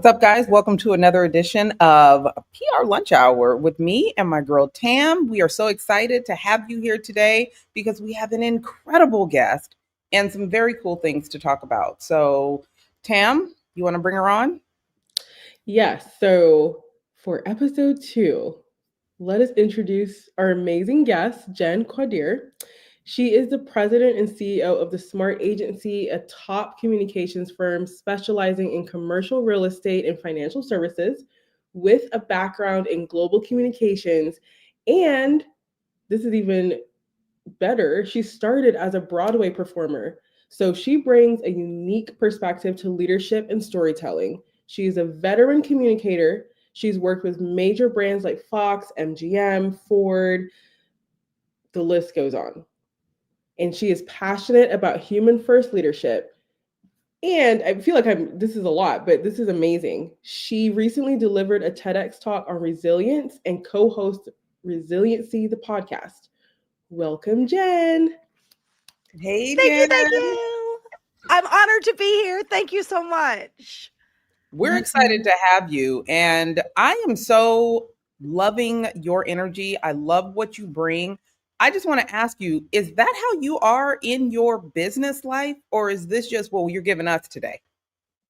What's up, guys? Welcome to another edition of PR Lunch Hour with me and my girl Tam. We are so excited to have you here today because we have an incredible guest and some very cool things to talk about. So, Tam, you want to bring her on? Yes. So for episode 2, let us introduce our amazing guest, Jenn Quader. She is the president and CEO of the Smart Agency, a top communications firm specializing in commercial real estate and financial services with a background in global communications. And this is even better, she started as a Broadway performer. So she brings a unique perspective to leadership and storytelling. She's a veteran communicator. She's worked with major brands like Fox, MGM, Ford, the list goes on. And she is passionate about human first leadership. And I feel like this is a lot, but this is amazing. She recently delivered a TEDx talk on resilience and co-host Resiliency, the podcast. Welcome, Jenn. Hey, Thank you, Jen. thank you. I'm honored to be here. Thank you so much. We're excited to have you. And I am so loving your energy. I love what you bring. I just want to ask you, is that how you are in your business life? Or is this just what you're giving us today?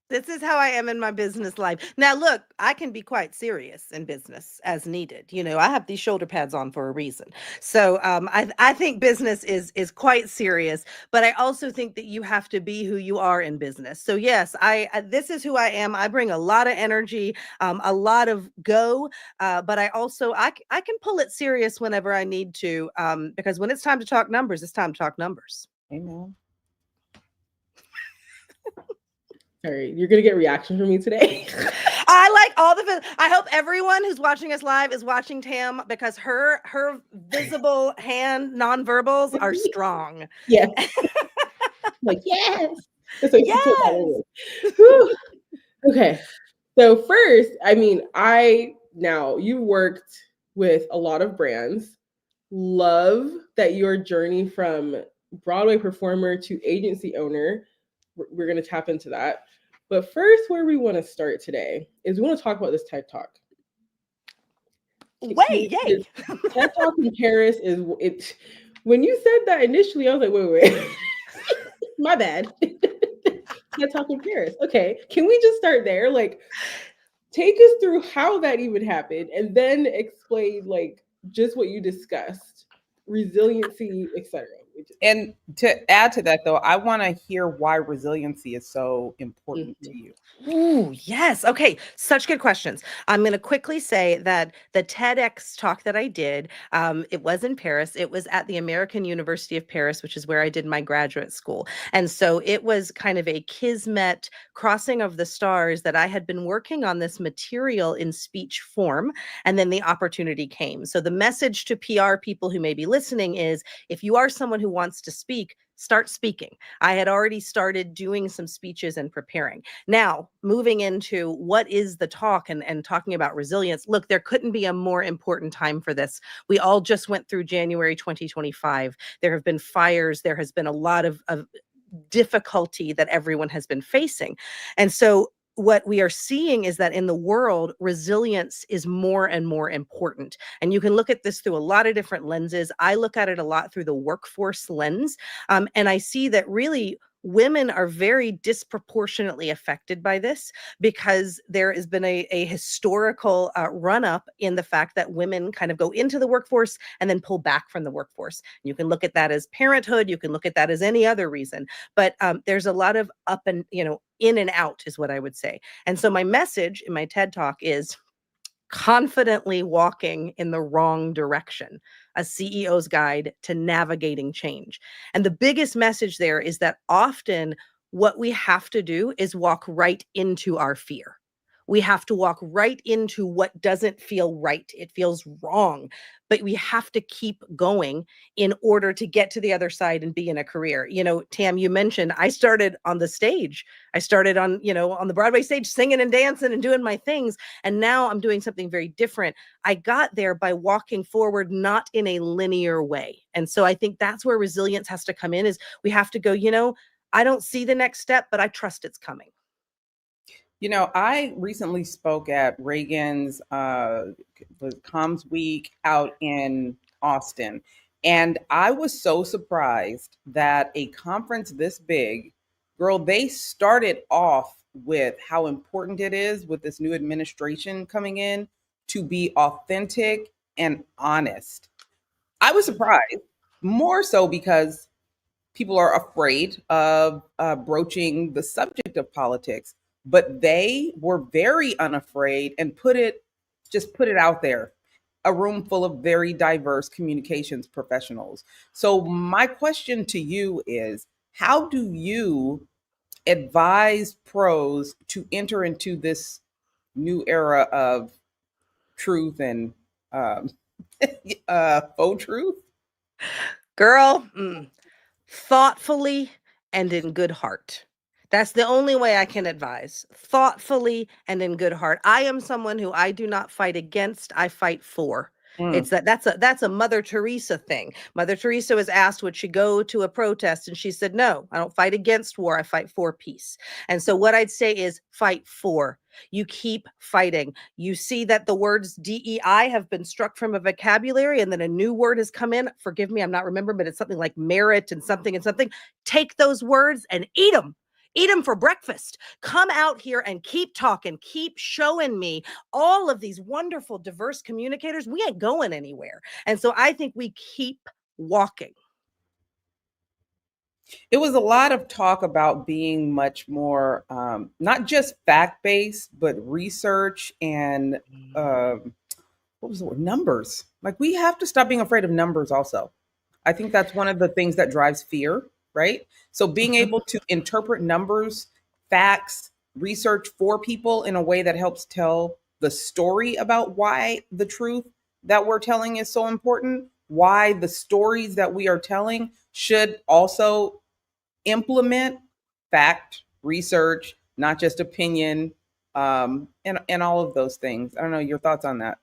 This is how I am in my business life. Now, look, I can be quite serious in business as needed. You know, I have these shoulder pads on for a reason. So I think business is quite serious, but I also think that you have to be who you are in business. So yes, I this is who I am. I bring a lot of energy, a lot of go, but I can pull it serious whenever I need to, because when it's time to talk numbers, it's time to talk numbers. Amen. Sorry, you're gonna get reaction from me today. I like all I hope everyone who's watching us live is watching Tam because her visible hand nonverbals are strong. Yes. Like, yes. That's what she Yes. Whew. Okay. So first, now you worked with a lot of brands. Love that your journey from Broadway performer to agency owner. We're gonna tap into that. But first, where we want to start today is we want to talk about this TED Talk. Wait, yay. TED Talk in Paris is it. When you said that initially, I was like, wait. My bad. TED Talk in Paris. Okay. Can we just start there? Like, take us through how that even happened and then explain like just what you discussed, resiliency, etc. And to add to that, though, I want to hear why resiliency is so important to you. Ooh, yes. Okay. Such good questions. I'm going to quickly say that the TEDx talk that I did, it was in Paris. It was at the American University of Paris, which is where I did my graduate school. And so it was kind of a kismet crossing of the stars that I had been working on this material in speech form. And then the opportunity came. So the message to PR people who may be listening is if you are someone who wants to speak, start speaking. I had already started doing some speeches and preparing. Now, moving into what is the talk and talking about resilience, look, there couldn't be a more important time for this. We all just went through January 2025. There have been fires. There has been a lot of difficulty that everyone has been facing. And so what we are seeing is that in the world, resilience is more and more important. And you can look at this through a lot of different lenses. I look at it a lot through the workforce lens. And I see that really women are very disproportionately affected by this because there has been a historical run up in the fact that women kind of go into the workforce and then pull back from the workforce. You can look at that as parenthood. You can look at that as any other reason. But there's a lot of up and, in and out is what I would say. And so my message in my TED Talk is confidently walking in the wrong direction, a CEO's guide to navigating change. And the biggest message there is that often what we have to do is walk right into our fear. We have to walk right into what doesn't feel right. It feels wrong, but we have to keep going in order to get to the other side and be in a career. Tam, you mentioned I started on the stage. I started on the Broadway stage singing and dancing and doing my things. And now I'm doing something very different. I got there by walking forward, not in a linear way. And so I think that's where resilience has to come in is we have to go, I don't see the next step, but I trust it's coming. I recently spoke at Reagan's was Comms Week out in Austin, and I was so surprised that a conference this big, girl, they started off with how important it is with this new administration coming in to be authentic and honest. I was surprised, more so because people are afraid of broaching the subject of politics, but they were very unafraid and put it out there. A room full of very diverse communications professionals. So my question to you is, how do you advise pros to enter into this new era of truth and um, faux truth? Girl, thoughtfully and in good heart. That's the only way I can advise. Thoughtfully and in good heart. I am someone who I do not fight against, I fight for. Mm. It's that's a Mother Teresa thing. Mother Teresa was asked would she go to a protest and she said no, I don't fight against war, I fight for peace. And so what I'd say is fight for. You keep fighting. You see that the words DEI have been struck from a vocabulary and then a new word has come in. Forgive me, I'm not remembering, but it's something like merit and something and something. Take those words and eat them. Eat them for breakfast. Come out here and keep talking. Keep showing me all of these wonderful, diverse communicators. We ain't going anywhere. And so I think we keep walking. It was a lot of talk about being much more not just fact based, but research and what was the word? Numbers. Like we have to stop being afraid of numbers. Also, I think that's one of the things that drives fear, right? So being able to interpret numbers, facts, research for people in a way that helps tell the story about why the truth that we're telling is so important, why the stories that we are telling should also implement fact, research, not just opinion, and all of those things. I don't know your thoughts on that.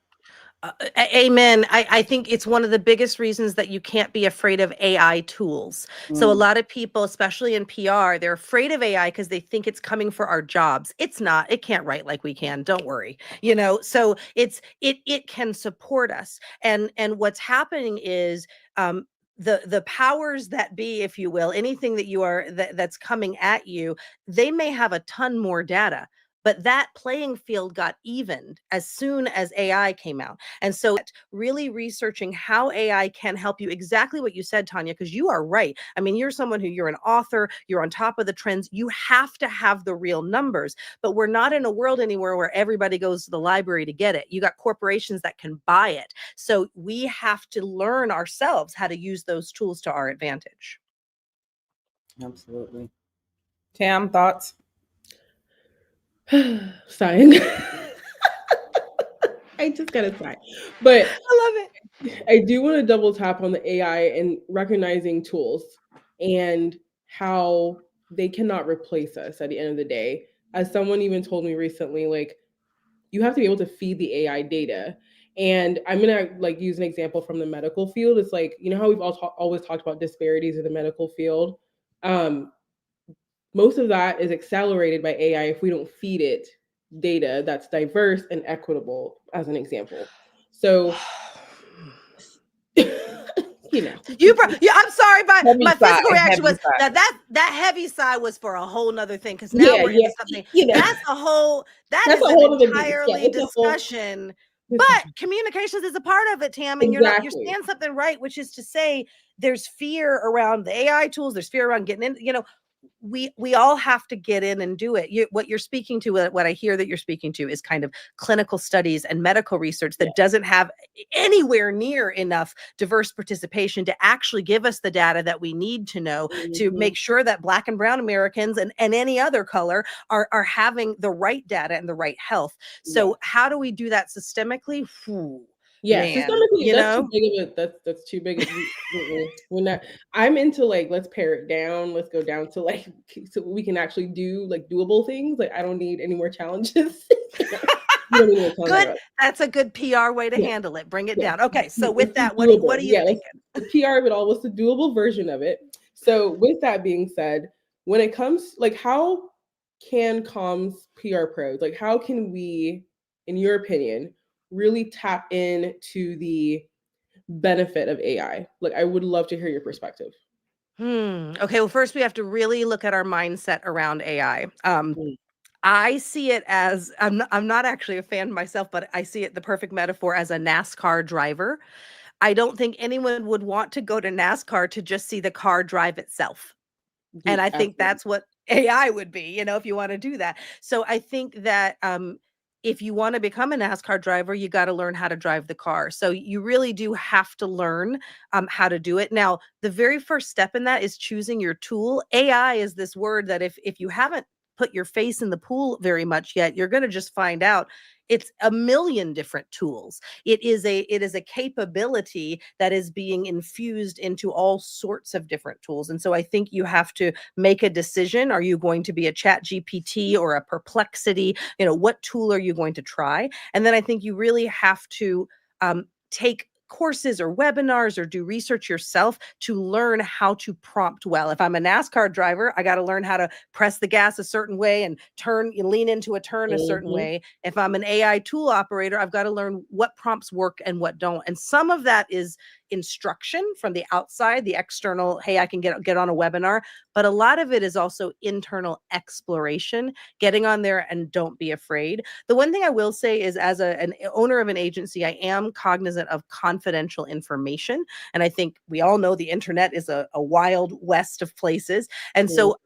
Amen. I think it's one of the biggest reasons that you can't be afraid of AI tools. So a Mm. lot of people, especially in PR, they're afraid of AI because they think it's coming for our jobs. It's not. It can't write like we can. Don't worry. So it can support us. And what's happening is the powers that be, if you will, anything that that's coming at you, they may have a ton more data. But that playing field got evened as soon as AI came out. And so really researching how AI can help you, exactly what you said, Tanya, because you are right. I mean, you're someone who you're an author, you're on top of the trends. You have to have the real numbers, but we're not in a world anywhere where everybody goes to the library to get it. You got corporations that can buy it. So we have to learn ourselves how to use those tools to our advantage. Absolutely. Tam, thoughts? Sighing. I just gotta sigh. But I love it. I do want to double tap on the AI and recognizing tools and how they cannot replace us at the end of the day. As someone even told me recently, like you have to be able to feed the AI data. And I'm gonna like use an example from the medical field. It's like, you know how we've always talked about disparities in the medical field. Most of that is accelerated by AI if we don't feed it data that's diverse and equitable, as an example. So, I'm sorry, but Heavy my sigh, physical reaction heavy was sigh. that heavy sigh was for a whole nother thing, because now we're into something that that's a is an whole other beast. Yeah, entirely it's a whole. discussion. But communications is a part of it, Tam, and you're Exactly. saying something right, which is to say there's fear around the AI tools, there's fear around getting in, we all have to get in and do it. What you're speaking to, what I hear that you're speaking to, is kind of clinical studies and medical research that doesn't have anywhere near enough diverse participation to actually give us the data that we need to know to make sure that Black and brown Americans and any other color are having the right data and the right health. So how do we do that systemically? Yeah, Man, systemically, that's too big of a that's too big of we're not. I'm into like, let's pare it down, let's go down to like so we can actually do like doable things. Like I don't need any more challenges. Good. That's a good PR way to handle it. Bring it down. Okay, so with that, what are you thinking? The PR of it all was the doable version of it. So with that being said, when it comes like how can comms PR pros, like how can we, in your opinion, really tap into the benefit of AI? Like, I would love to hear your perspective. Okay, well, first we have to really look at our mindset around AI. Mm. I see it as I'm not actually a fan myself, but I see it the perfect metaphor as a NASCAR driver. I don't think anyone would want to go to NASCAR to just see the car drive itself. And I think Absolutely. that's what AI would be, if you wanna do that. So I think that, if you wanna become a NASCAR driver, you gotta learn how to drive the car. So you really do have to learn, how to do it. Now, the very first step in that is choosing your tool. AI is this word that if you haven't put your face in the pool very much yet, you're gonna just find out it's a million different tools. It is a capability that is being infused into all sorts of different tools. And so I think you have to make a decision. Are you going to be a chat GPT or a perplexity? What tool are you going to try? And then I think you really have to take courses or webinars or do research yourself to learn how to prompt well. If I'm a NASCAR driver, I got to learn how to press the gas a certain way and lean into a turn a certain Mhm. way. If I'm an AI tool operator, I've got to learn what prompts work and what don't. And some of that is instruction from the outside, the external, hey, I can get on a webinar, but a lot of it is also internal exploration, getting on there and don't be afraid. The one thing I will say is as an owner of an agency, I am cognizant of confidential information. And I think we all know the internet is a wild west of places. And Mm. so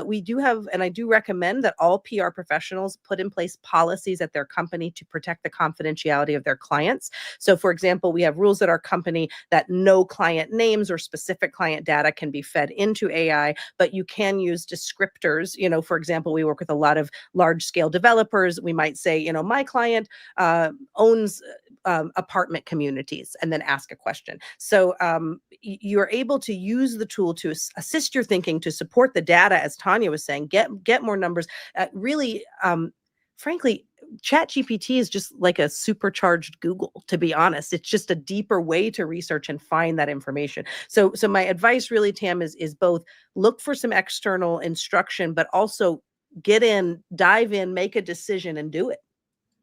we do have, and I do recommend that all PR professionals put in place policies at their company to protect the confidentiality of their clients. So, for example, we have rules at our company that no client names or specific client data can be fed into AI, but you can use descriptors. For example, we work with a lot of large scale developers. We might say, my client owns apartment communities, and then ask a question. So you're able to use the tool to assist your thinking, to support the data, as Tanya was saying, get more numbers. Really, frankly, chat gpt is just like a supercharged Google, to be honest. It's just a deeper way to research and find that information. So my advice really, Tam, is both look for some external instruction, but also dive in, make a decision and do it.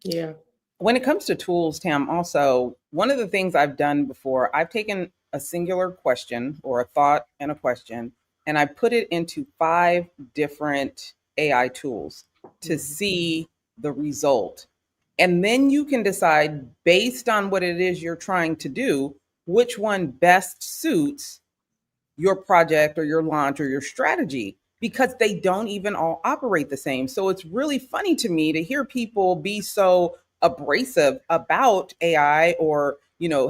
Yeah. When it comes to tools, Tam, also, one of the things I've done before, I've taken a singular question or a thought and a question, and I put it into 5 different AI tools to Mhm. see the result. And then you can decide based on what it is you're trying to do, which one best suits your project or your launch or your strategy, because they don't even all operate the same. So it's really funny to me to hear people be so abrasive about AI or,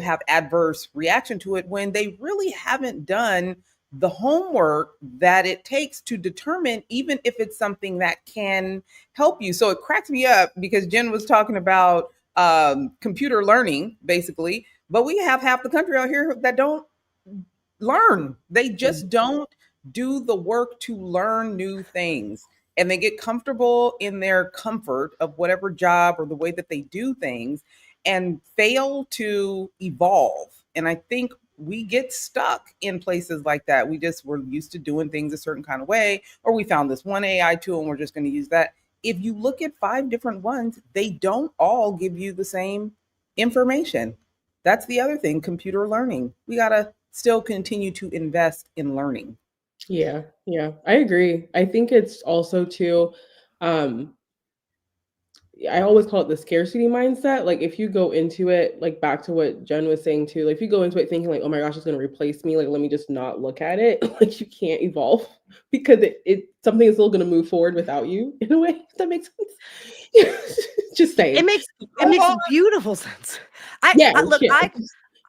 have adverse reaction to it when they really haven't done the homework that it takes to determine even if it's something that can help you. So it cracks me up because Jen was talking about computer learning, basically, but we have half the country out here that don't learn. They just don't do the work to learn new things. And they get comfortable in their comfort of whatever job or the way that they do things and fail to evolve. And I think we get stuck in places like that. We're used to doing things a certain kind of way, or we found this one AI tool and we're just going to use that. If you look at 5 different ones, they don't all give you the same information. That's the other thing, computer learning. We got to still continue to invest in learning. Yeah, yeah, I agree. I think it's also too, um, I always call it the scarcity mindset. Like if you go into it, like back to what Jen was saying too, like if you go into it thinking like, oh my gosh, it's gonna replace me, like let me just not look at it, like you can't evolve because it something is still gonna move forward without you in a way. If that makes sense. Just It saying. makes it Hold makes on. beautiful sense. Yeah, Look, yeah.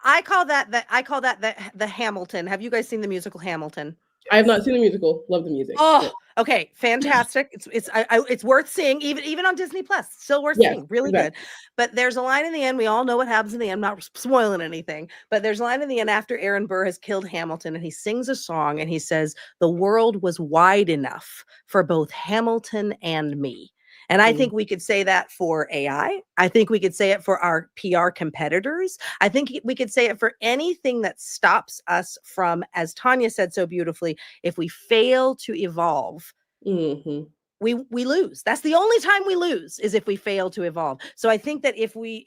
I call that the Hamilton. Have you guys seen the musical Hamilton? I have not seen the musical. Love the music. Oh, But okay, fantastic. It's worth seeing, even on Disney Plus. Still worth yes, seeing, really good. exactly. But there's a line in the end. We all know what happens in the end. I'm not spoiling anything, but there's a line in the end after Aaron Burr has killed Hamilton, and he sings a song, and he says, "The world was wide enough for both Hamilton and me." And I Mm, think we could say that for AI. I think we could say it for our PR competitors. I think we could say it for anything that stops us from, as Tanya said so beautifully, if we fail to evolve, mhm. we lose. That's the only time we lose, is if we fail to evolve. So I think that if we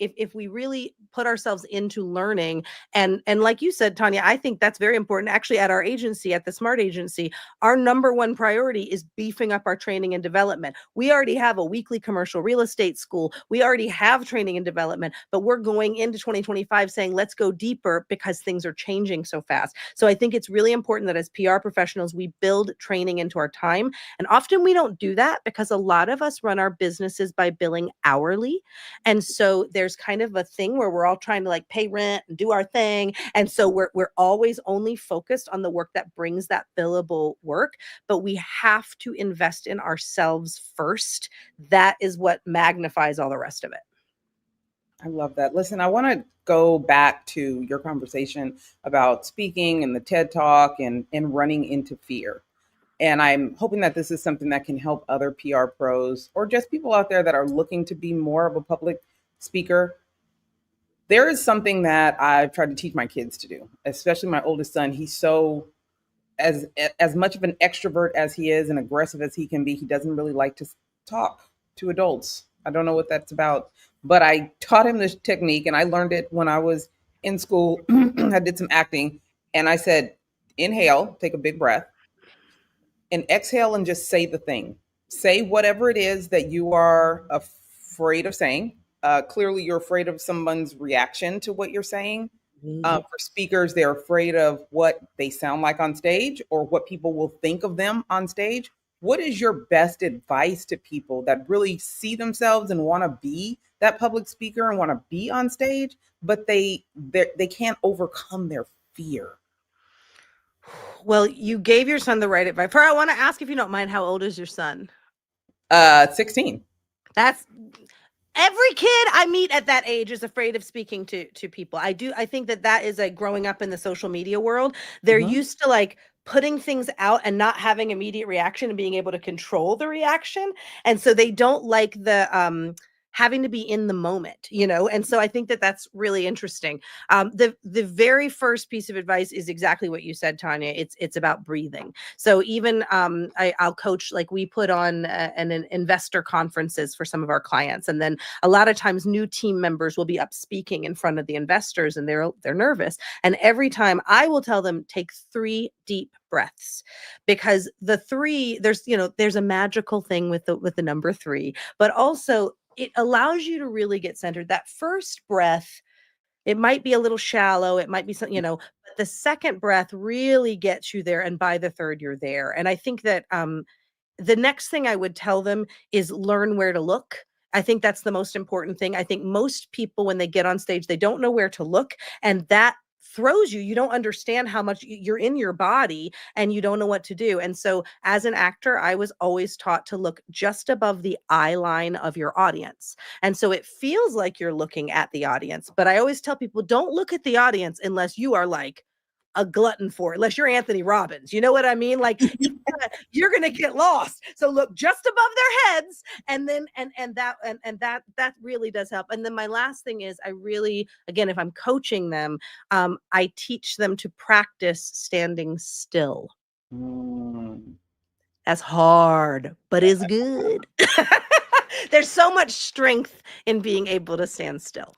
really put ourselves into learning, and like you said, Tanya, I think that's very important. Actually, at our agency, at the Smart Agency, our number one priority is beefing up our training and development. We already have a weekly commercial real estate school. We already have training and development, but we're going into 2025 saying, let's go deeper, because things are changing so fast. So I think it's really important that as PR professionals, we build training into our time. And often we don't do that because a lot of us run our businesses by billing hourly. And so there's kind of a thing where we're all trying to like pay rent and do our thing. And so we're always only focused on the work that brings that billable work, but we have to invest in ourselves first. That is what magnifies all the rest of it. I love that. Listen, I want to go back to your conversation about speaking and the TED Talk and running into fear. And I'm hoping that this is something that can help other PR pros or just people out there that are looking to be more of a public speaker. There is something that I've tried to teach my kids to do, especially my oldest son. He's so, as much of an extrovert as he is and aggressive as he can be, he doesn't really like to talk to adults. I don't know what that's about, but I taught him this technique, and I learned it when I was in school. I did some acting, and I said, inhale, take a big breath, and exhale and just say the thing. Say whatever it is that you are afraid of saying. Clearly, you're afraid of someone's reaction to what you're saying. For speakers, they're afraid of what they sound like on stage or what people will think of them on stage. What is your best advice to people that really see themselves and want to be that public speaker and want to be on stage, but they can't overcome their fear? Well, you gave your son the right advice. I want to ask, if you don't mind, how old is your son? 16. That's every kid I meet at that age is afraid of speaking to people. I think that is like growing up in the social media world. They're used to like putting things out and not having immediate reaction and being able to control the reaction. And so they don't like the having to be in the moment, And so I think that that's really interesting. The very first piece of advice is exactly what you said, Tanya. It's about breathing. So even I'll coach, like we put on an investor conferences for some of our clients, and then a lot of times new team members will be up speaking in front of the investors, and they're nervous. And every time I will tell them, take 3 deep breaths, because the 3, there's a magical thing with the number 3, but also it allows you to really get centered. That first breath, it might be a little shallow. It might be something, but the second breath really gets you there. And by the third, you're there. And I think that the next thing I would tell them is learn where to look. I think that's the most important thing. I think most people, when they get on stage, they don't know where to look. And that throws you. You don't understand how much you're in your body and you don't know what to do. And so as an actor, I was always taught to look just above the eye line of your audience. And so it feels like you're looking at the audience, but I always tell people, don't look at the audience unless you are like a glutton for it, unless you're Anthony Robbins. You know what I mean? Like you're gonna get lost. So look just above their heads, and then that really does help. And then my last thing is, I really, again, if I'm coaching them, I teach them to practice standing still. That's hard, but is good. There's so much strength in being able to stand still.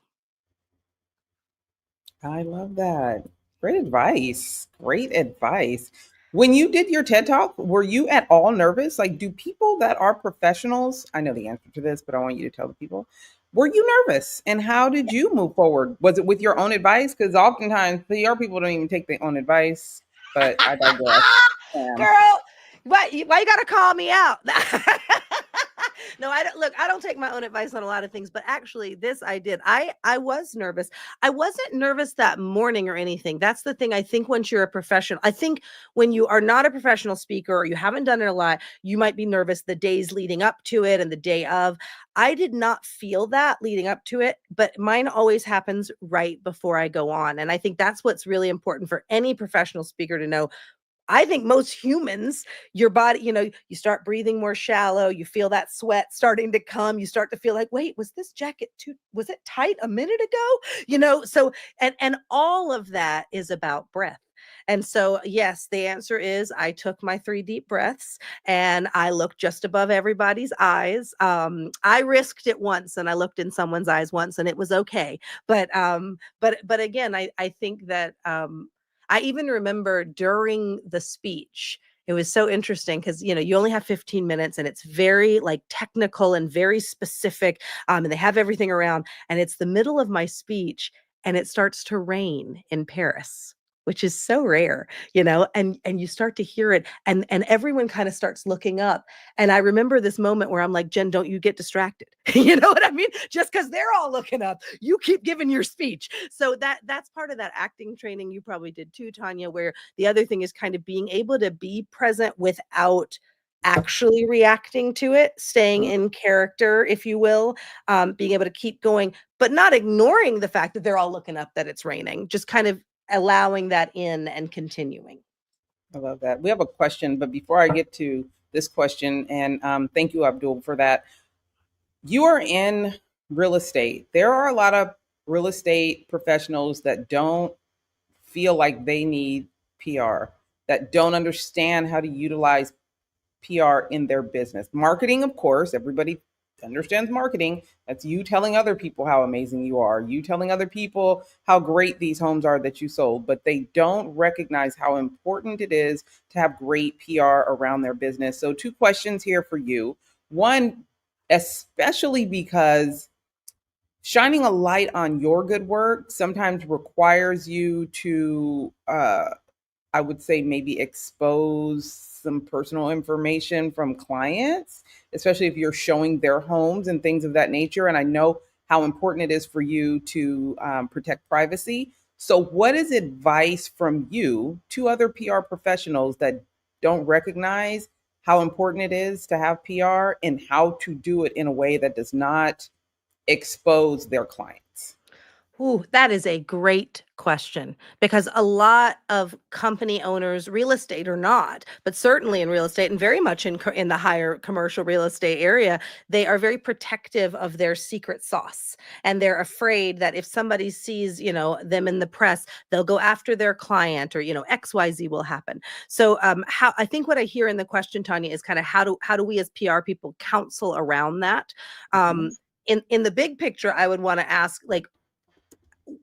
I love that. Great advice. Great advice. When you did your TED Talk, were you at all nervous? Like, do people that are professionals, I know the answer to this, but I want you to tell the people, were you nervous? And how did you move forward? Was it with your own advice? Because oftentimes PR people don't even take their own advice, but I digress. Girl, why you got to call me out? No, I don't take my own advice on a lot of things, but actually this I did. I was nervous. I wasn't nervous that morning or anything. That's the thing. I think once you're a professional, I think when you are not a professional speaker or you haven't done it a lot, you might be nervous the days leading up to it and the day of. I did not feel that leading up to it, but mine always happens right before I go on. And I think that's what's really important for any professional speaker to know. I think most humans, your body, you start breathing more shallow. You feel that sweat starting to come. You start to feel like, wait, was this jacket was it tight a minute ago? So, and all of that is about breath. And so, yes, the answer is I took my 3 deep breaths and I looked just above everybody's eyes. I risked it once, and I looked in someone's eyes once, and it was okay. But again, I think that I even remember during the speech, it was so interesting because you only have 15 minutes, and it's very like technical and very specific, and they have everything around, and it's the middle of my speech, and it starts to rain in Paris, which is so rare, and you start to hear it, and everyone kind of starts looking up. And I remember this moment where I'm like, Jen, don't you get distracted. You know what I mean? Just because they're all looking up, you keep giving your speech. So that's part of that acting training you probably did too, Tanya, where the other thing is kind of being able to be present without actually reacting to it, staying in character, if you will, being able to keep going, but not ignoring the fact that they're all looking up that it's raining, just kind of allowing that in and continuing. I love that. We have a question, but before I get to this question, and thank you, Abdul, for that. You are in real estate. There are a lot of real estate professionals that don't feel like they need PR, that don't understand how to utilize PR in their business. Marketing, of course, everybody understands marketing. That's you telling other people how amazing you are, you telling other people how great these homes are that you sold, but they don't recognize how important it is to have great PR around their business. So, 2 questions here for you. One, especially because shining a light on your good work sometimes requires you to I would say maybe expose some personal information from clients, especially if you're showing their homes and things of that nature. And I know how important it is for you to protect privacy. So, what is advice from you to other PR professionals that don't recognize how important it is to have PR and how to do it in a way that does not expose their clients? Ooh, that is a great question, because a lot of company owners, real estate or not, but certainly in real estate and very much in the higher commercial real estate area, they are very protective of their secret sauce, and they're afraid that if somebody sees, them in the press, they'll go after their client, or XYZ will happen. So how I think what I hear in the question, Tanya, is kind of how do we as PR people counsel around that? Mhm. In the big picture, I would want to ask, like,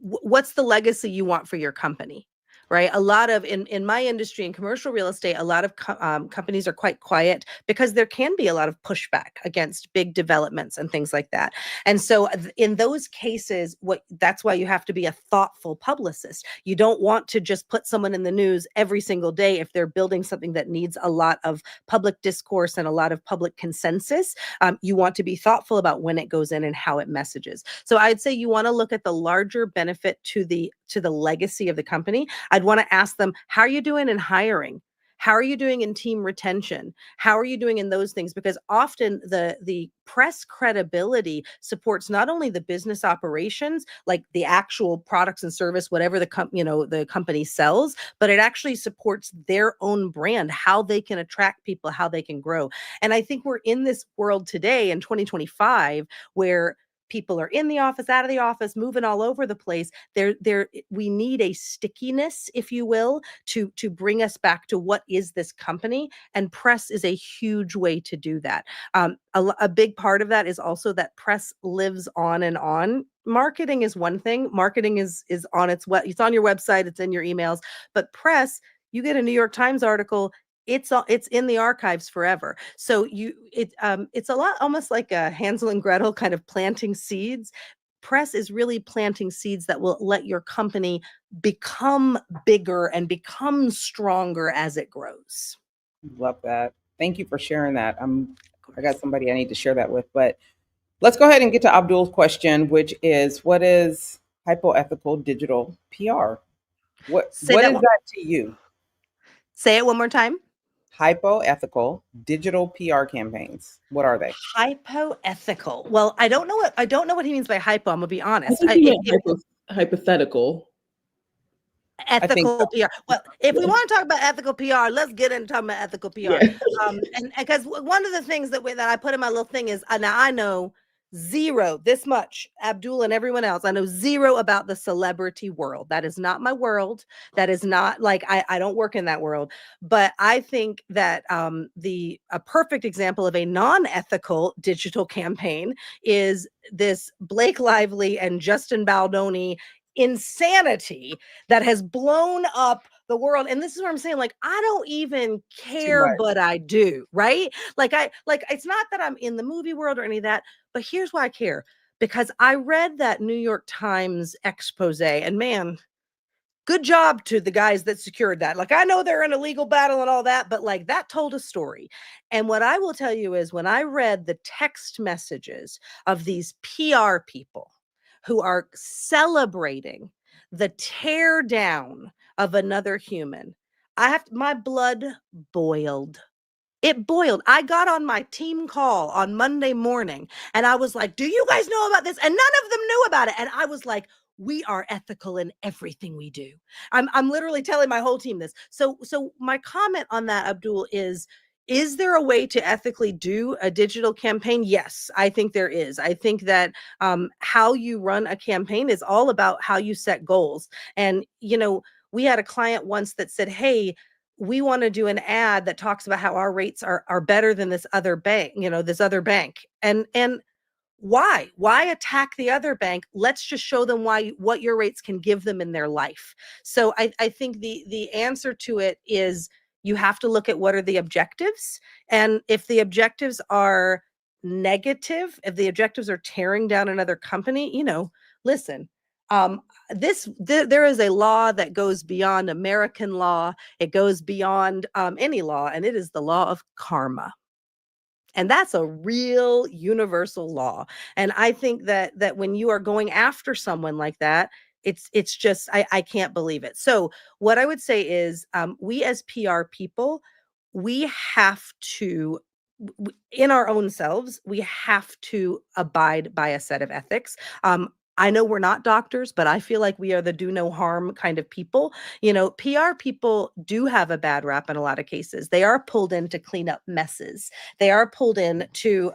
what's the legacy you want for your company, right? A lot of in my industry, in commercial real estate, a lot of companies are quite quiet because there can be a lot of pushback against big developments and things like that. And so in those cases, that's why you have to be a thoughtful publicist. You don't want to just put someone in the news every single day if they're building something that needs a lot of public discourse and a lot of public consensus. You want to be thoughtful about when it goes in and how it messages. So I'd say you want to look at the larger benefit to the legacy of the company. I'd want to ask them, how are you doing in hiring? How are you doing in team retention? How are you doing in those things? Because often the press credibility supports not only the business operations, like the actual products and service, whatever the company sells, but it actually supports their own brand, how they can attract people, how they can grow. And I think we're in this world today in 2025 where people are in the office, out of the office, moving all over the place. We need a stickiness, if you will, to bring us back to what is this company, and press is a huge way to do that. A big part of that is also that press lives on and on. Marketing is one thing. Marketing is on it's on your website, it's in your emails, but press, you get a New York Times article, it's in the archives forever. So it's a lot almost like a Hansel and Gretel kind of planting seeds. Press is really planting seeds that will let your company become bigger and become stronger as it grows. Love that. Thank you for sharing that. Of I got course. somebody I need to share that with, but let's go ahead and get to Abdul's question, which is, what is hypoethical digital PR? What Say what that is one. that to you? Say it one more time. Hypoethical digital PR campaigns. What are they? Hypoethical. Well, I don't know what he means by hypo. I'm gonna be I honest. think you meant hypothetical. I think so. Ethical PR. Well, if we want to talk about ethical PR, let's get into talking about ethical PR. Yeah. And because one of the things that I put in my little thing is, now I know zero, this much, Abdul and everyone else. I know zero about the celebrity world. That is not my world. That is not like I don't work in that world. But I think that a perfect example of a non-ethical digital campaign is this Blake Lively and Justin Baldoni insanity that has blown up the world. And this is what I'm saying, like, I don't even care, but I do, right? Like it's not that I'm in the movie world or any of that, but here's why I care. Because I read that New York Times expose, and man, good job to the guys that secured that. Like, I know they're in a legal battle and all that, but like that told a story. And what I will tell you is when I read the text messages of these PR people who are celebrating the tear down of another human, my blood boiled. It boiled. I got on my team call on Monday morning and I was like, do you guys know about this? And none of them knew about it. And I was like, we are ethical in everything we do. I'm literally telling my whole team this. So my comment on that, Abdul, is there a way to ethically do a digital campaign? Yes, I think there is. I think that how you run a campaign is all about how you set goals. And, we had a client once that said, hey, we want to do an ad that talks about how our rates are better than this other bank, this other bank. And why attack the other bank? Let's just show them what your rates can give them in their life. So I think the answer to it is you have to look at what are the objectives. And if the objectives are negative, if the objectives are tearing down another company, listen, there is a law that goes beyond American law. It goes beyond any law, and it is the law of karma. And that's a real universal law. And I think that when you are going after someone like that, it's just I can't believe it. So what I would say is we as PR people, we have to in our own selves, we have to abide by a set of ethics. I know we're not doctors, but I feel like we are the do no harm kind of people. PR people do have a bad rap in a lot of cases. They are pulled in to clean up messes. They are pulled in to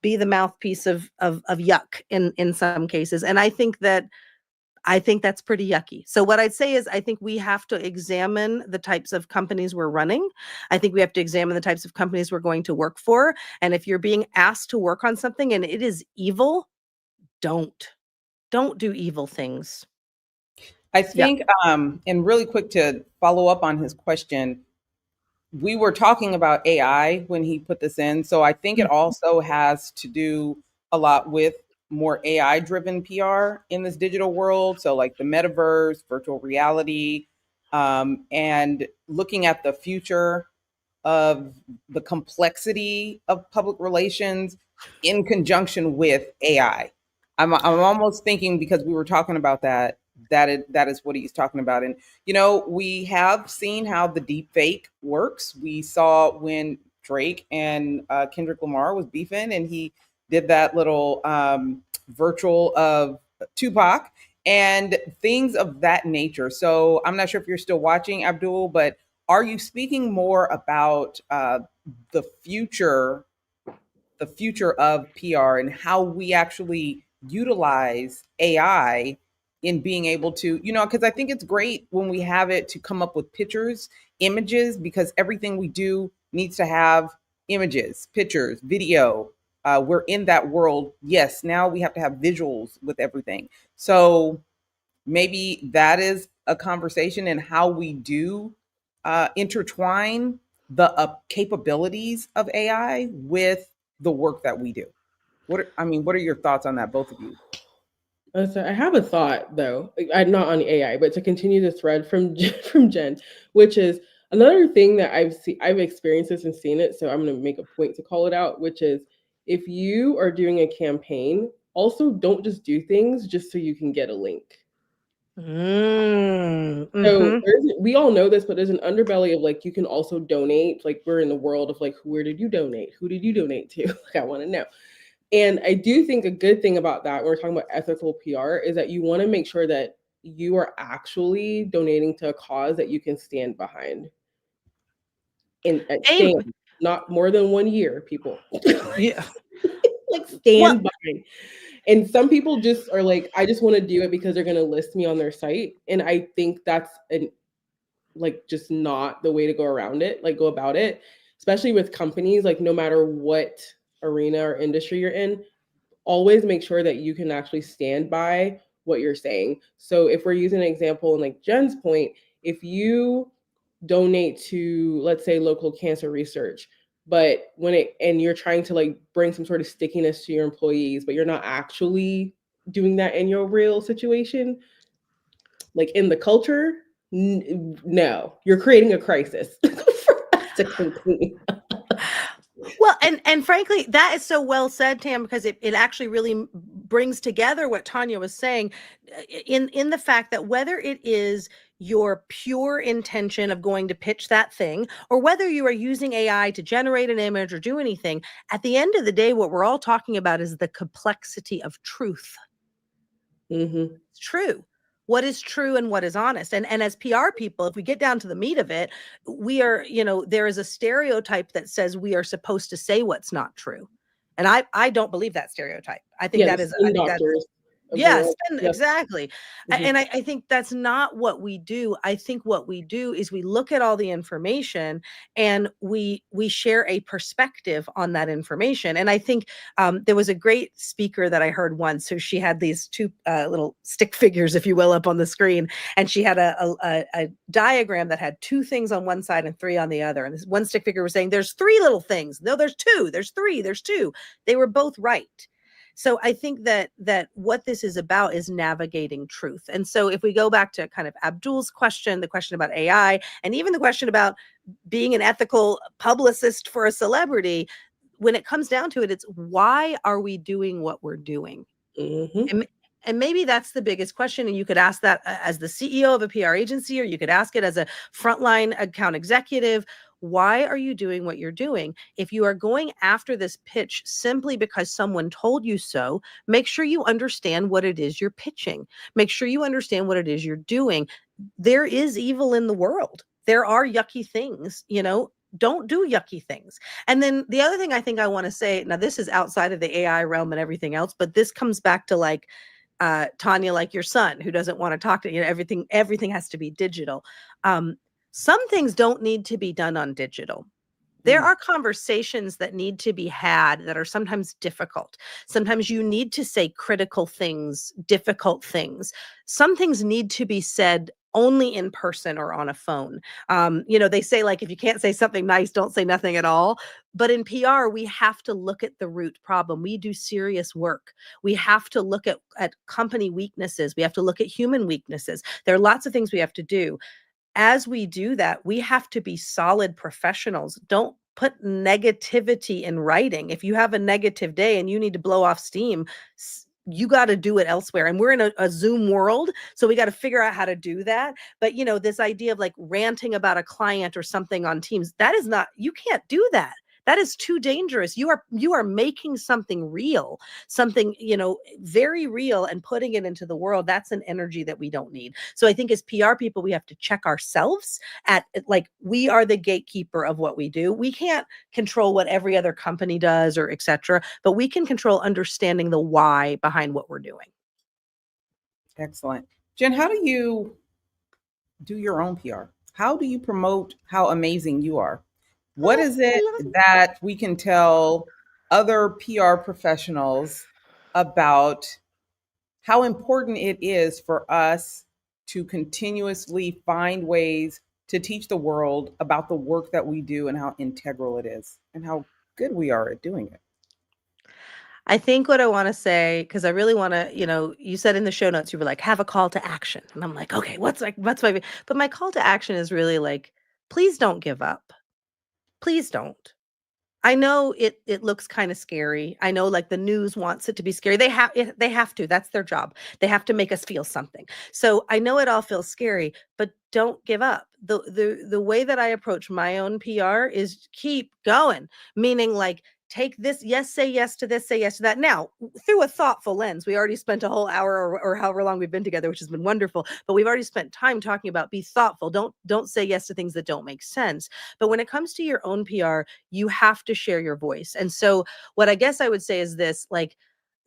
be the mouthpiece of yuck in some cases. And I think that's pretty yucky. So what I'd say is I think we have to examine the types of companies we're running. I think we have to examine the types of companies we're going to work for. And if you're being asked to work on something and it is evil, don't do evil things. I think, and really quick to follow up on his question, we were talking about AI when he put this in. So I think it also has to do a lot with more AI driven PR in this digital world. So, like the metaverse, virtual reality, and looking at the future of the complexity of public relations in conjunction with AI. I'm almost thinking, because we were talking about that is what he's talking about. And we have seen how the deep fake works. We saw when Drake and Kendrick Lamar was beefing, and he did that little virtual of Tupac and things of that nature. So I'm not sure if you're still watching, Abdul, but are you speaking more about the future of PR and how we actually utilize AI in being able to, because I think it's great when we have it to come up with pictures, images, because everything we do needs to have images, pictures, video. We're in that world. Yes, now we have to have visuals with everything. So maybe that is a conversation in how we do intertwine the capabilities of AI with the work that we do. What are your thoughts on that, both of you? So I have a thought though, I'm not on AI, but to continue the thread from from Jen, which is another thing that I've experienced this and seen it. So I'm going to make a point to call it out, which is if you are doing a campaign, also don't just do things just so you can get a link. So we all know this, but there's an underbelly of like you can also donate. Like we're in the world of like, where did you donate? Who did you donate to? Like I want to know. And I do think a good thing about that, when we're talking about ethical PR, is that you want to make sure that you are actually donating to a cause that you can stand behind. And stand, not more than 1 year, people. Yeah. Like stand Well, by. And some people just are like, I just want to do it because they're going to list me on their site. And I think that's an like just not the way to go around it, like go about it, especially with companies, like no matter what arena or industry you're in, always make sure that you can actually stand by what you're saying. So if we're using an example in like Jenn's point, if you donate to, let's say, local cancer research, but when it and you're trying to like bring some sort of stickiness to your employees, but you're not actually doing that in your real situation, like in the culture, no, you're creating a crisis for us to continue. well, and frankly, that is so well said, Tam, because it actually really brings together what Tanya was saying in the fact that whether it is your pure intention of going to pitch that thing, or whether you are using AI to generate an image or do anything, at the end of the day, what we're all talking about is the complexity of truth. Mm-hmm. It's true. What is true and what is honest. And as PR people, if we get down to the meat of it, we are, there is a stereotype that says we are supposed to say what's not true. And I don't believe that stereotype. I think Yeah, the that is, I spin think that's, doctors of the yes, world. and Yep. exactly. Mm-hmm. And I think that's not what we do. I think what we do is we look at all the information and we share a perspective on that information. And I think there was a great speaker that I heard once. So she had these two little stick figures, if you will, up on the screen, and she had a diagram that had two things on one side and three on the other. And this one stick figure was saying, "There's three little things." No, there's two. There's three. There's two. They were both right. So I think that what this is about is navigating truth. And so if we go back to kind of Abdul's question, the question about AI, and even the question about being an ethical publicist for a celebrity, when it comes down to it, it's why are we doing what we're doing? Mm-hmm. And maybe that's the biggest question. And you could ask that as the CEO of a PR agency, or you could ask it as a frontline account executive. Why are you doing what you're doing? If you are going after this pitch simply because someone told you so, make sure you understand what it is you're pitching. Make sure you understand what it is you're doing. There is evil in the world. There are yucky things, don't do yucky things. And then the other thing I think I want to say, now this is outside of the AI realm and everything else, but this comes back to like Tanya, like your son who doesn't want to talk to everything has to be digital. Some things don't need to be done on digital. There are conversations that need to be had that are sometimes difficult. Sometimes you need to say critical things, difficult things. Some things need to be said only in person or on a phone. They say, like, if you can't say something nice, don't say nothing at all. But in PR, we have to look at the root problem. We do serious work. We have to look at company weaknesses. We have to look at human weaknesses. There are lots of things we have to do. As we do that, we have to be solid professionals. Don't put negativity in writing. If you have a negative day and you need to blow off steam, you got to do it elsewhere. And we're in a Zoom world, so we got to figure out how to do that. But this idea of like ranting about a client or something on Teams, that is not, you can't do that. That is too dangerous. You are making something real, something, very real, and putting it into the world. That's an energy that we don't need. So I think as PR people, we have to check ourselves at, like, we are the gatekeeper of what we do. We can't control what every other company does or et cetera, but we can control understanding the why behind what we're doing. Excellent. Jenn, how do you do your own PR? How do you promote how amazing you are? What is it that we can tell other PR professionals about how important it is for us to continuously find ways to teach the world about the work that we do and how integral it is and how good we are at doing it? I think what I want to say, because I really want to, you said in the show notes, you were like, have a call to action. And I'm like, okay, what's my, but my call to action is really like, please don't give up. Please don't. I know it looks kind of scary. I know, like, the news wants it to be scary. They have to. That's their job. They have to make us feel something. So I know it all feels scary, but don't give up. The way that I approach my own PR is keep going, meaning like take this, yes, say yes to this, say yes to that. Now, through a thoughtful lens, we already spent a whole hour or however long we've been together, which has been wonderful, but we've already spent time talking about be thoughtful. Don't say yes to things that don't make sense. But when it comes to your own PR, you have to share your voice. And so what I guess I would say is this, like,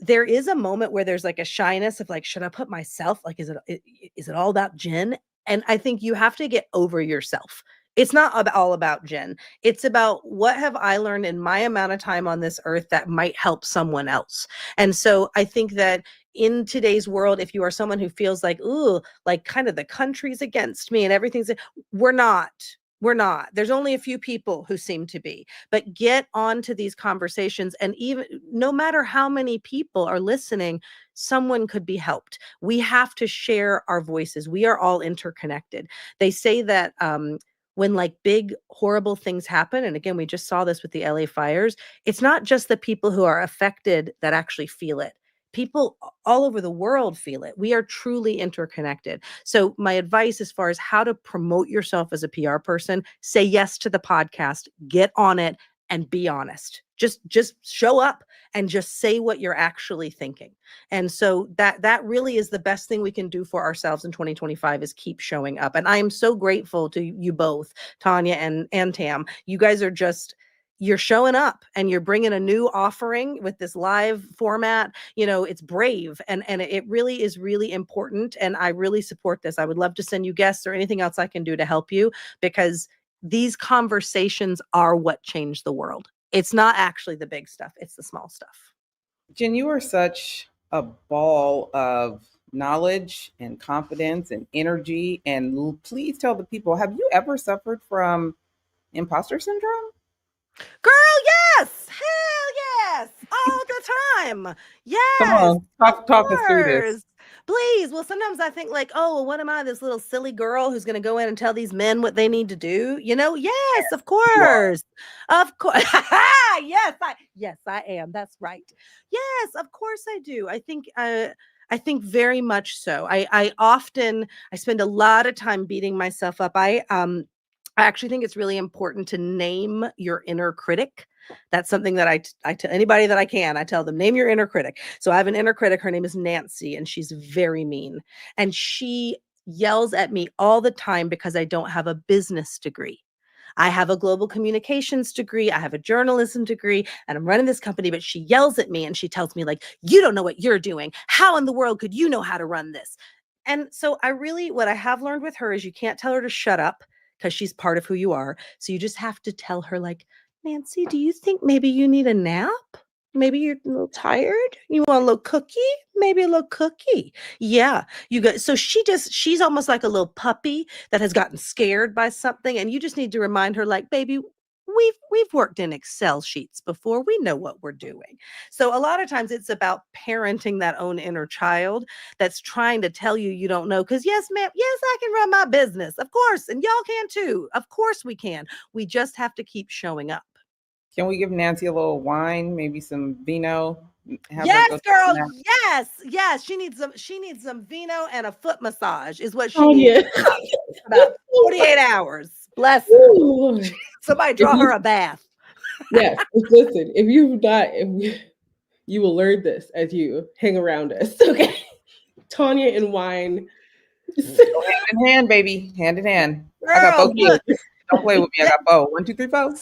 there is a moment where there's like a shyness of like, should I put myself, like, is it all about Jenn? And I think you have to get over yourself. It's not all about Jenn. It's about what have I learned in my amount of time on this earth that might help someone else. And so I think that in today's world, if you are someone who feels like, ooh, like kind of the country's against me and everything's, we're not. We're not. There's only a few people who seem to be, but get onto these conversations. And even no matter how many people are listening, someone could be helped. We have to share our voices. We are all interconnected. They say that when like big, horrible things happen, and again, we just saw this with the LA fires, it's not just the people who are affected that actually feel it. People all over the world feel it. We are truly interconnected. So my advice as far as how to promote yourself as a PR person, say yes to the podcast, get on it, and be honest. Just show up and just say what you're actually thinking. And so that really is the best thing we can do for ourselves in 2025 is keep showing up. And I am so grateful to you both, Tanya and Tam. You guys are just, you're showing up and you're bringing a new offering with this live format. You know, it's brave and it really is really important. And I really support this. I would love to send you guests or anything else I can do to help you, because these conversations are what change the world. It's not actually the big stuff. It's the small stuff. Jenn, you are such a ball of knowledge and confidence and energy. And please tell the people, have you ever suffered from imposter syndrome? Girl, yes. Hell yes. All the time. Yes. Come on, talk us through this. Please. Well, sometimes I think like, oh, well, what am I, this little silly girl who's going to go in and tell these men what they need to do? You know, yes, of course. Of course. Yes, I am. That's right. Yes, of course I do. I think very much so. I spend a lot of time beating myself up. I actually think it's really important to name your inner critic. That's something that I tell anybody that I can. I tell them, name your inner critic. So I have an inner critic. Her name is Nancy, and she's very mean. And she yells at me all the time because I don't have a business degree. I have a global communications degree. I have a journalism degree, and I'm running this company, but she yells at me and she tells me, like, you don't know what you're doing. How in the world could you know how to run this? And so what I have learned with her is you can't tell her to shut up because she's part of who you are. So you just have to tell her, like, Nancy, do you think maybe you need a nap? Maybe you're a little tired. You want a little cookie? Maybe a little cookie. Yeah, you got. So she's almost like a little puppy that has gotten scared by something, and you just need to remind her, like, baby, we've worked in Excel sheets before. We know what we're doing. So a lot of times it's about parenting that own inner child that's trying to tell you don't know. Because yes, ma'am, yes, I can run my business, of course, and y'all can too. Of course we can. We just have to keep showing up. Can we give Nancy a little wine, maybe some vino? Yes, girl. Yes. She needs some vino and a foot massage is what she needs. Yeah. About 48 hours. Bless her. Ooh. Somebody draw her a bath. Yes. Listen, if you will learn this as you hang around us. Okay. Tanya and wine. Hand in hand, baby. Hand in hand. Girl, I got both ears. Don't play with me. I got both. 1, 2, 3, 4.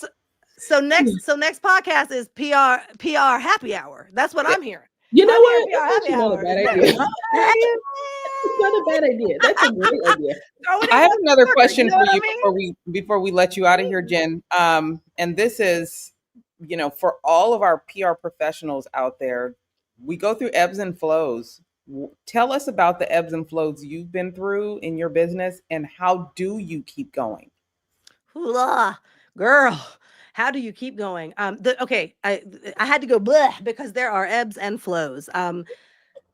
So next podcast is PR happy hour. That's what I'm hearing. You know what? That's actually not a bad idea. It's not a bad idea. That's a great idea. I have another question for you before we let you out of here, Jenn. And this is, for all of our PR professionals out there, we go through ebbs and flows. Tell us about the ebbs and flows you've been through in your business, and how do you keep going? Hula, girl. How do you keep going? I had to go bleh because there are ebbs and flows.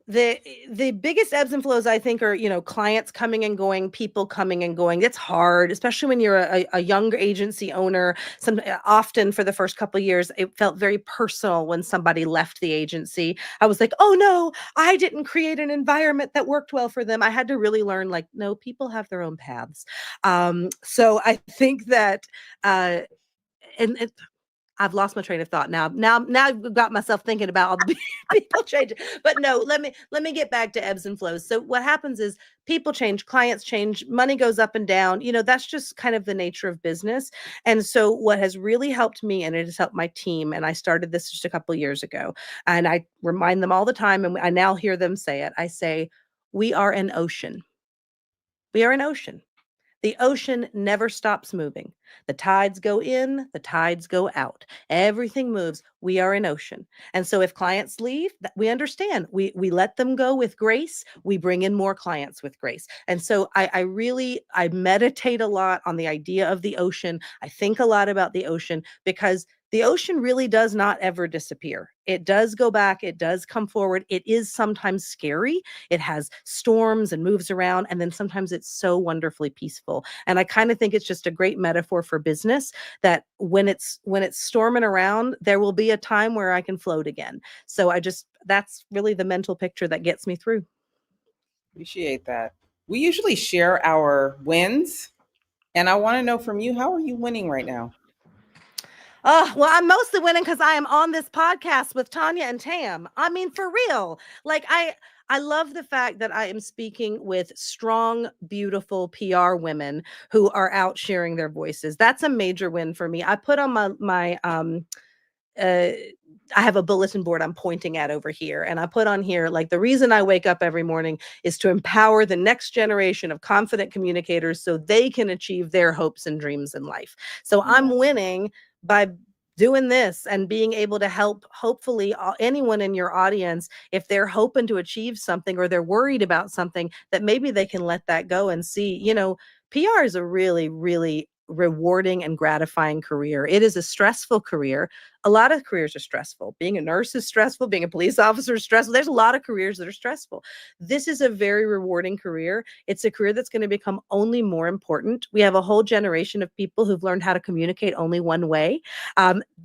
The biggest ebbs and flows, I think, are, clients coming and going, people coming and going. It's hard, especially when you're a younger agency owner. Often for the first couple of years, it felt very personal when somebody left the agency. I was like, oh no, I didn't create an environment that worked well for them. I had to really learn, like, no, people have their own paths. So I think that, I've lost my train of thought now. I've got myself thinking about all the people changing. But no, let me get back to ebbs and flows. So what happens is people change, clients change, money goes up and down. That's just kind of the nature of business. And so what has really helped me, and it has helped my team, and I started this just a couple of years ago, and I remind them all the time, and I now hear them say it. I say, we are an ocean. We are an ocean. The ocean never stops moving. The tides go in, the tides go out. Everything moves. We are an ocean. And so if clients leave, we understand. We let them go with grace. We bring in more clients with grace. And so I meditate a lot on the idea of the ocean. I think a lot about the ocean because the ocean really does not ever disappear. It does go back. It does come forward. It is sometimes scary. It has storms and moves around. And then sometimes it's so wonderfully peaceful. And I kind of think it's just a great metaphor for business that when it's storming around, there will be a time where I can float again. So that's really the mental picture that gets me through. Appreciate that. We usually share our wins. And I want to know from you, how are you winning right now? Oh, well, I'm mostly winning because I am on this podcast with Tanya and Tam. I mean, for real. Like I love the fact that I am speaking with strong, beautiful PR women who are out sharing their voices. That's a major win for me. I put on my I have a bulletin board I'm pointing at over here. And I put on here, like, the reason I wake up every morning is to empower the next generation of confident communicators so they can achieve their hopes and dreams in life. So I'm winning by doing this and being able to help, hopefully, anyone in your audience, if they're hoping to achieve something or they're worried about something, that maybe they can let that go and see, PR is a really, really rewarding and gratifying career. It is a stressful career. A lot of careers are stressful. Being a nurse is stressful. Being a police officer is stressful. There's a lot of careers that are stressful. This is a very rewarding career. It's a career that's going to become only more important. We have a whole generation of people who've learned how to communicate only one way.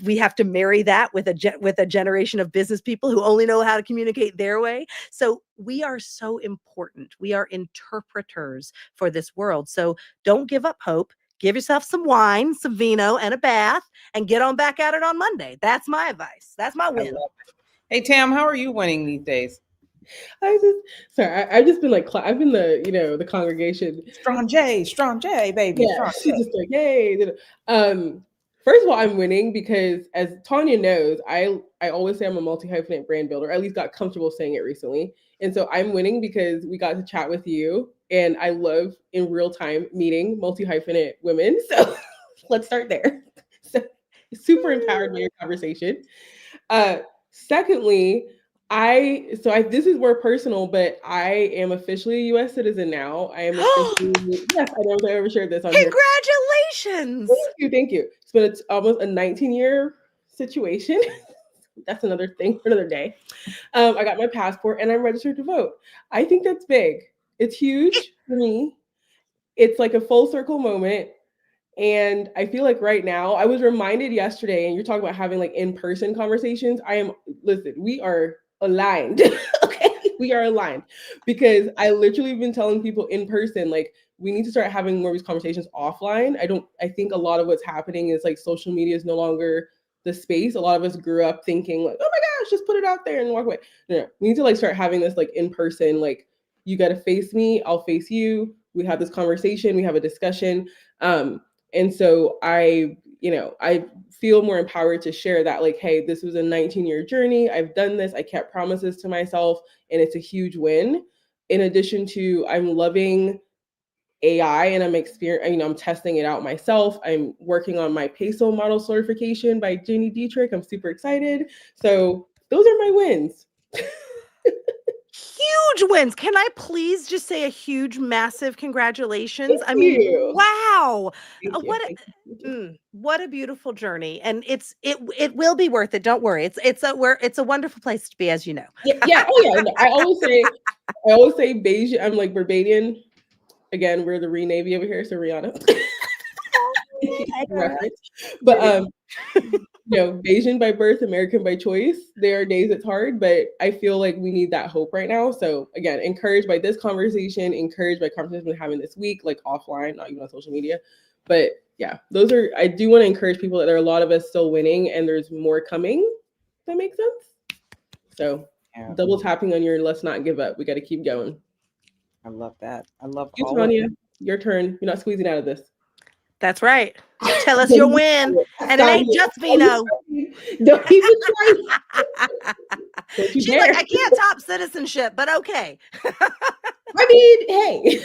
We have to marry that with a generation of business people who only know how to communicate their way. So we are so important. We are interpreters for this world. So don't give up hope. Give yourself some wine, some vino, and a bath, and get on back at it on Monday. That's my advice. That's my win. Hey, Tam, how are you winning these days? I've just been like, I've been the congregation. Strong J, baby. Yeah, she's just like, hey. First of all, I'm winning because, as Tanya knows, I always say I'm a multi-hyphenate brand builder. I at least got comfortable saying it recently. And so I'm winning because we got to chat with you. And I love in real time meeting multi-hyphenate women. So let's start there. So super empowered by your conversation. Secondly, this is more personal, but I am officially a U.S. citizen now. I am officially, yes, I don't know if I ever shared this on here. Congratulations! Thank you. It's almost a 19-year situation. That's another thing for another day. I got my passport and I'm registered to vote. I think that's big. It's huge for me. It's like a full circle moment. And I feel like right now, I was reminded yesterday, and you're talking about having like in-person conversations. Listen, we are aligned. Okay, we are aligned because I literally have been telling people in person, like, we need to start having more of these conversations offline. I think a lot of what's happening is like social media is no longer the space. A lot of us grew up thinking like, oh my gosh, just put it out there and walk away. No, we need to like start having this like in person, like, you got to face me, I'll face you. We have this conversation, we have a discussion. And so I feel more empowered to share that, like, hey, this was a 19-year journey. I've done this. I kept promises to myself, and it's a huge win. In addition to, I'm loving AI and I'm testing it out myself. I'm working on my Peso model certification by Jenny Dietrich. I'm super excited. So those are my wins. Huge wins. Can I please just say a huge, massive congratulations? I mean, wow. What a beautiful journey. And it will be worth it. Don't worry. It's a wonderful place to be, as you know. Yeah. Oh yeah. I always say Beijing. I'm like Barbadian. Again, we're the Navy over here, so Rihanna. But Bayesian by birth, American by choice. There are days it's hard, but I feel like we need that hope right now. So again, encouraged by this conversation, encouraged by conversations we're having this week, like offline, not even on social media. But yeah, I do want to encourage people that there are a lot of us still winning and there's more coming. Does that make sense? So Yeah, double tapping on your let's not give up. We got to keep going. I love that. I love You, all of Tanya, that. your turn. You're not squeezing out of this. That's right. Tell us your win. And it Stop ain't just it. Vino. Don't even try. Don't you She's dare. like, I can't top citizenship, but okay. I mean, hey.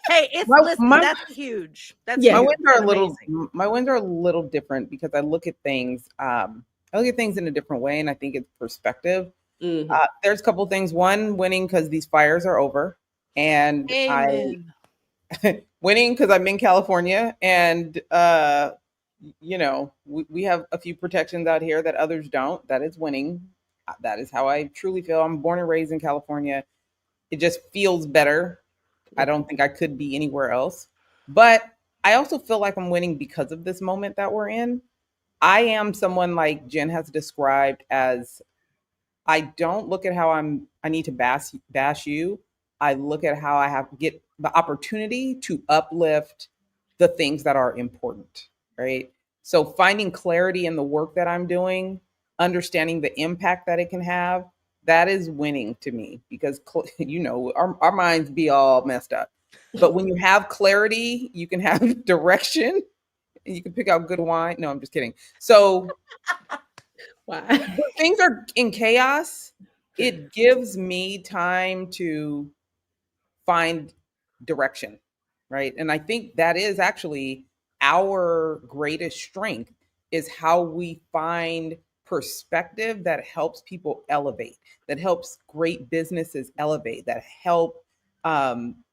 Hey, listen, that's huge. That's Yeah. My huge wins are and a little amazing. my wins are a little different because I look at things in a different way, and I think it's perspective. Mhm. There's a couple things. One, winning because these fires are over, and Amen. winning because I'm in California, and we have a few protections out here that others don't. That is winning. That is how I truly feel. I'm born and raised in California. It just feels better. I don't think I could be anywhere else. But I also feel like I'm winning because of this moment that we're in. I am someone like Jen has described as I don't look at how I need to bash you. I look at how I have to get the opportunity to uplift the things that are important, right? So finding clarity in the work that I'm doing, understanding the impact that it can have, that is winning to me because our minds be all messed up. But when you have clarity, you can have direction and you can pick out good wine. No, I'm just kidding. So Wow. when things are in chaos, it gives me time to find direction, right? And I think that is actually our greatest strength is how we find perspective that helps people elevate, that helps great businesses elevate, that help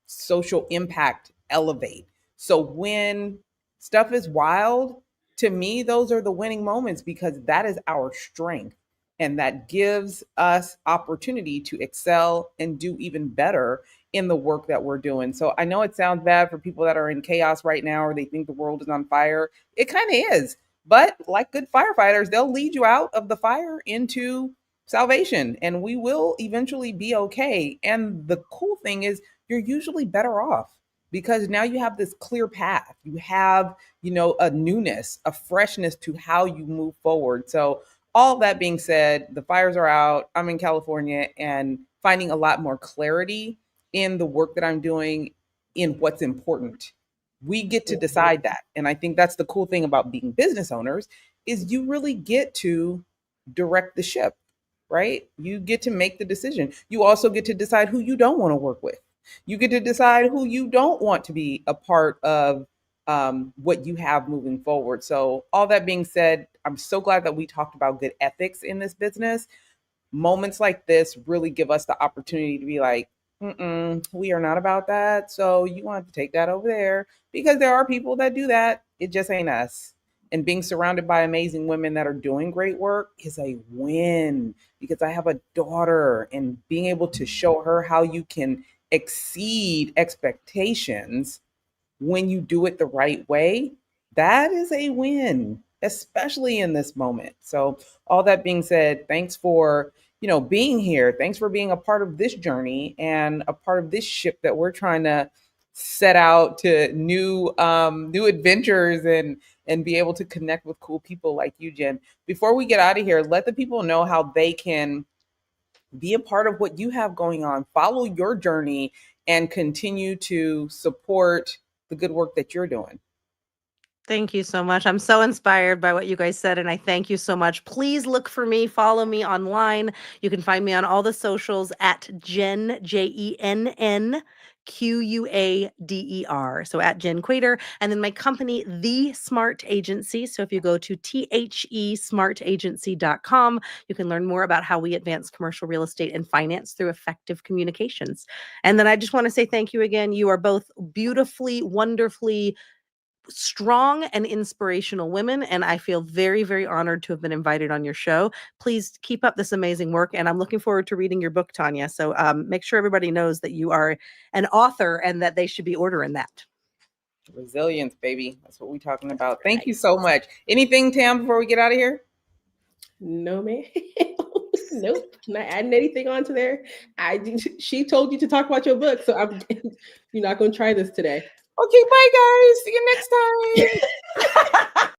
social impact elevate. So when stuff is wild, to me, those are the winning moments because that is our strength. And that gives us opportunity to excel and do even better in the work that we're doing. So I know it sounds bad for people that are in chaos right now or they think the world is on fire. It kind of is. But like good firefighters, they'll lead you out of the fire into salvation and we will eventually be okay. And the cool thing is you're usually better off because now you have this clear path. You have, a newness, a freshness to how you move forward. So all that being said, the fires are out. I'm in California and finding a lot more clarity in the work that I'm doing in what's important. We get to decide that. And I think that's the cool thing about being business owners is you really get to direct the ship, right? You get to make the decision. You also get to decide who you don't want to work with. You get to decide who you don't want to be a part of what you have moving forward. So, all that being said, I'm so glad that we talked about good ethics in this business. Moments like this really give us the opportunity to be like, we are not about that. So you want to take that over there because there are people that do that. It just ain't us. And being surrounded by amazing women that are doing great work is a win because I have a daughter and being able to show her how you can exceed expectations when you do it the right way, that is a win, especially in this moment. So, all that being said, thanks for, being here. Thanks for being a part of this journey and a part of this ship that we're trying to set out to new adventures and be able to connect with cool people like you, Jen. Before we get out of here, let the people know how they can be a part of what you have going on, follow your journey, and continue to support the good work that you're doing. Thank you so much. I'm so inspired by what you guys said, and I thank you so much. Please look for me, follow me online. You can find me on all the socials at Jenn, Jenn Quader. So at Jenn Quader. And then my company, The Smart Agency. So if you go to thesmartagency.com, you can learn more about how we advance commercial real estate and finance through effective communications. And then I just want to say thank you again. You are both beautifully, wonderfully strong and inspirational women, and I feel very, very honored to have been invited on your show. Please keep up this amazing work, and I'm looking forward to reading your book, Tanya. So make sure everybody knows that you are an author and that they should be ordering that. Resilience, baby. That's what we're talking about. Right. Thank you so much. Anything, Tam, before we get out of here? No, man. Nope. Not adding anything onto there. She told you to talk about your book, so you're not going to try this today. Okay, bye guys. See you next time.